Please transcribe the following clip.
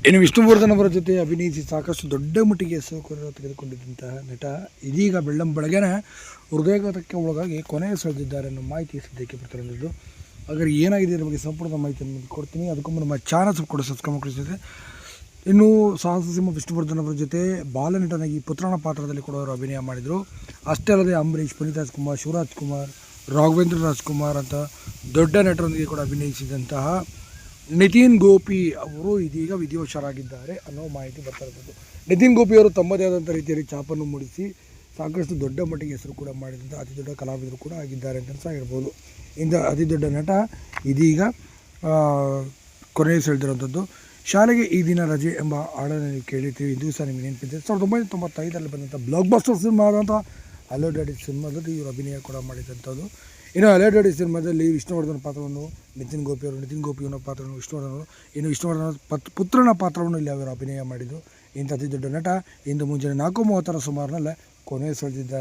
ಇನ್ನು ವಿಷ್ಣುವರ್ಧನ್ ಅವರ ಜೊತೆ ಅಭಿನಯಿಸಿ ಸಾಕಷ್ಟು ದೊಡ್ಡ ಮಟ್ಟಿಗೆ ಹೆಸರು ತೆಗೆದುಕೊಂಡಿದ್ದಂತಹ ನಟ ಇದೀಗ ಬೆಳ್ಳಂಬೆಳಗ್ಗೆನೇ ಹೃದಯಾಘಾತಕ್ಕೆ ಒಳಗಾಗಿ ಕೊನೆಯ ಸೆಳೆದಿದ್ದಾರೆ ಅನ್ನೋ ಮಾಹಿತಿ ಸದ್ಯಕ್ಕೆ ಬರ್ತಿರೋದು. ಹಾಗಾದ್ರೆ ಏನಾಗಿದೆ ಇದ್ರ ಬಗ್ಗೆ ಸಂಪೂರ್ಣ ಮಾಹಿತಿಯನ್ನು ಕೊಡ್ತೀನಿ. ಅದಕ್ಕೂ ನಮ್ಮ ಚಾನಲ್ ಕೂಡ ಸಬ್ಸ್ಕ್ರೈಬ್ ಮಾಡಿಸಿದೆ. ಇನ್ನು ಸಾಹಸ ಸಿಂಹ ವಿಷ್ಣುವರ್ಧನ್ ಅವರ ಜೊತೆ ಬಾಲನಟನಾಗಿ ಪುತ್ರನ ಪಾತ್ರದಲ್ಲಿ ಕೂಡ ಅವರು ಅಭಿನಯ ಮಾಡಿದರು. ಅಷ್ಟೇ ಅಲ್ಲದೆ ಅಂಬರೀಷ್, ಪುನೀತ್ ರಾಜ್ಕುಮಾರ್, ಶಿವರಾಜ್ ಕುಮಾರ್, ರಾಘವೇಂದ್ರ ರಾಜ್ಕುಮಾರ್ ಅಂತ ದೊಡ್ಡ ನಟರೊಂದಿಗೆ ಕೂಡ ಅಭಿನಯಿಸಿದಂತಹ ನಿತಿನ್ ಗೋಪಿ ಅವರು ಇದೀಗ ವಿಧಿವಶರಾಗಿದ್ದಾರೆ ಅನ್ನೋ ಮಾಹಿತಿ ಬರ್ತಾ ಇರ್ಬೋದು. ನಿತಿನ್ ಗೋಪಿ ಅವರು ತಮ್ಮದೇ ಆದಂಥ ರೀತಿಯಲ್ಲಿ ಛಾಪನ್ನು ಮೂಡಿಸಿ ಸಾಕಷ್ಟು ದೊಡ್ಡ ಮಟ್ಟಿಗೆ ಹೆಸರು ಕೂಡ ಮಾಡಿದಂಥ ಅತಿ ದೊಡ್ಡ ಕಲಾವಿದರು ಕೂಡ ಆಗಿದ್ದಾರೆ ಅಂತ ಸಹ ಹೇಳ್ಬೋದು. ಇಂಥ ಅತಿ ದೊಡ್ಡ ನಟ ಇದೀಗ ಕೊನೆಯ ಸೆಳೆದಿರುವಂಥದ್ದು. ಶಾಲೆಗೆ ಈ ದಿನ ರಜೆ ಎಂಬ ಹಾಡನ್ನು ನೀವು ಕೇಳಿರ್ತೀವಿ. ಇದು ಸಹ ನಿಮಗೆ ನೆನಪಿದೆ. 1995ರಲ್ಲಿ ಬಂದಂಥ ಬ್ಲಾಕ್ ಬಸ್ಟರ್ ಸಿನಿಮಾ ಆದಂಥ ಹಲೋ ಡ್ಯಾಡಿ ಸಿನಿಮಾದಲ್ಲಿ ಇವರು ಅಭಿನಯ ಕೂಡ ಮಾಡಿದಂಥದ್ದು. ಇನ್ನು ಹಲೋ ಡ್ಯಾಡಿ ಸಿನಿಮಾದಲ್ಲಿ ವಿಷ್ಣುವರ್ಧನ್ ಪಾತ್ರವನ್ನು ನಿತಿನ್ ಗೋಪಿಯವರ ಪಾತ್ರವನ್ನು ವಿಷ್ಣುವರ್ಧನ್ ಪುತ್ರನ ಪಾತ್ರವನ್ನು ಇಲ್ಲಿ ಅವರು ಅಭಿನಯ ಮಾಡಿದರು. ಇಂಥ ಅತಿ ದೊಡ್ಡ ನಟ ಇಂದು ಮುಂಜಾನೆ 4:30 ಸುಮಾರಿನಲ್ಲೇ ಕೊನೆಯ ಸೆಳೆದಿದ್ದಾರೆ.